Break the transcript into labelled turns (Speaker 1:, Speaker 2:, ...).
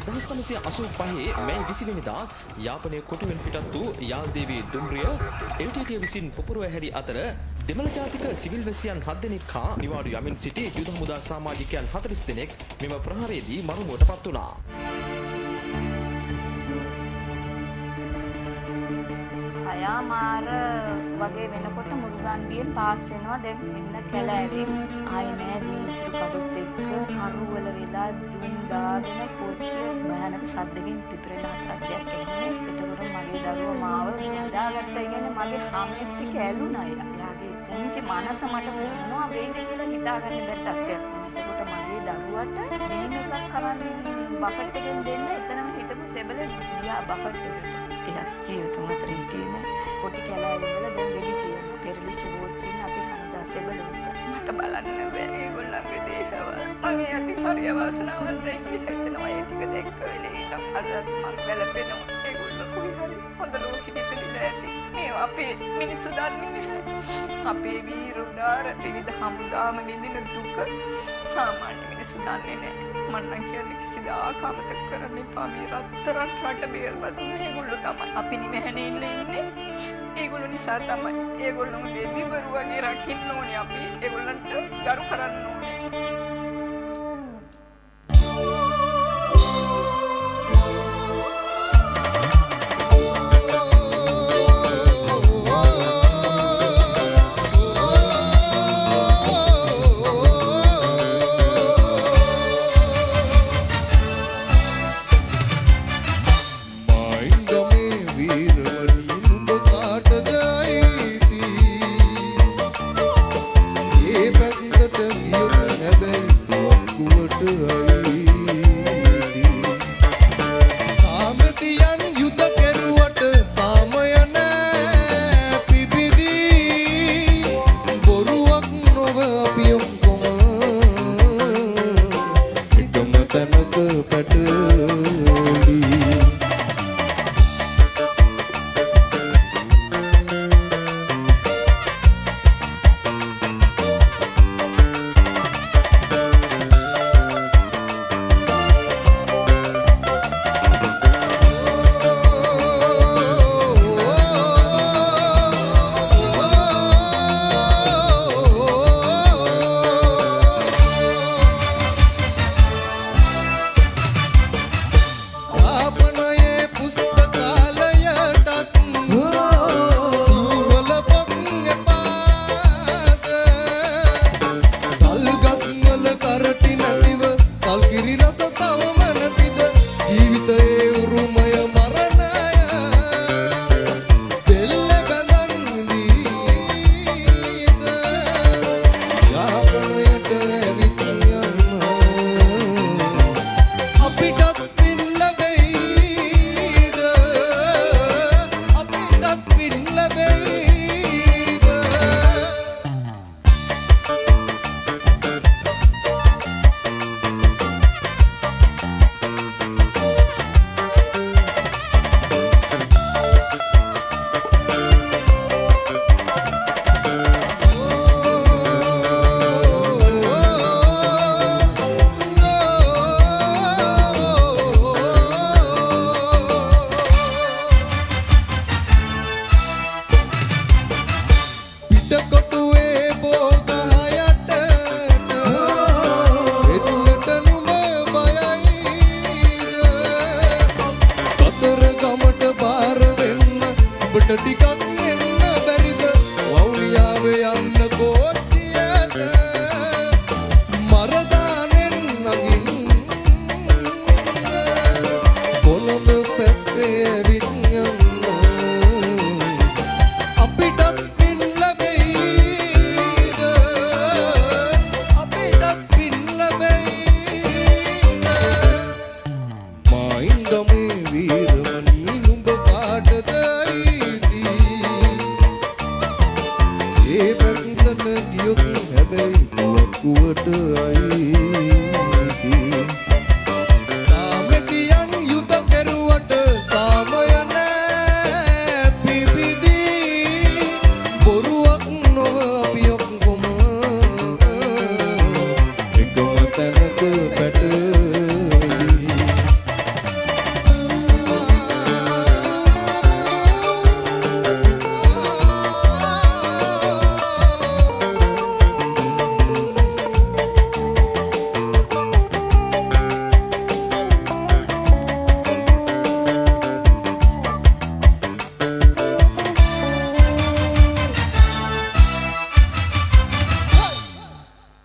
Speaker 1: 1985 මැයි 20 වෙනිදා යාපනයේ කොටුවෙන් පිටත් වූ යාල්දේවී දුම්රිය LTT විසින් පුපුරව හැරි අතර දෙමළ ජාතික සිවිල් වැසියන් 7 දෙනෙක් හා නිවාඩු යමින් සිටි යුද හමුදා සමාජිකයන් 40 දෙනෙක් මෙම ප්‍රහාරයේදී මරුමුවට පත් වුණා.
Speaker 2: අයාමාර වගේ වෙනකොට මුරුගන්ඩියෙන් පාස් වෙනවා. දැන් මෙන්න කැලෑවේ ආයේ නෑ වීදුරු කඩොත් එක්ක කරුවල වෙලා දුම් දාගෙන කොච්චිය භයානක සද්දකින් පිපිරෙන සද්දයක් එන්නේ. එතකොට මගේ දරුවා මාව හදාගත්තා. කියන්නේ මගේ හැමෙත් ටික ඇලුනා. එයාගේ පුංචි මනස මට මොනවා වෙයිද කියලා හිතාගන්න බැරි තත්ත්වයක් වුණා. එතකොට මගේ දරුවට බීම් එකක් කරන් බෆට් එකෙන් දෙන්න එතනම හිටපු සෙබල ගියා බෆට් එකට. එයා ජීවිතුම අතර හිටියේ කොටි කැලෑවේ ඉඳලා දැන් වෙඩි තියෙනවා. පෙරලිච්ච බෝච්චින් අපි හම්දා සෙබළුන්ට මට බලන්න බෑ ඒගොල්ලන්ගේ දේහවල්. මගේ අති හරි අවාසනාවන්තයි කියලා හිතනවා. ඒ ටික දැක්ක වෙලේ ඉඳන් අදත් මං වැළපෙනවා. ඒගොල්ලෝ කොයි හරි හොඳ ලෝකෙක ඉපදිලා ඇති. මේවා අපේ මිනිස්සු දන්නේ නැහැ. අපේ වීර උදාර ත්‍රිවිධ හමුදාම විඳින දුක සාමාන්‍ය මිනිස්සු දන්නේ නැහැ. මම නම් කියන්නේ කිසිදාක අමතක කරන්න එපා. මේ රත්තරන් රට බේරලා දුන්නේ ඒගොල්ලෝ තමයි. අපි නිමැහැනේ ඉන්නේ. ඒගොල්ලෝ නිසා තමයි. ඒගොල්ලෝ දෙවිවරු වගේ රකින්න ඕනේ අපි. ඒගොල්ලන්ට ගරු කරන්න ඕනේ.
Speaker 3: better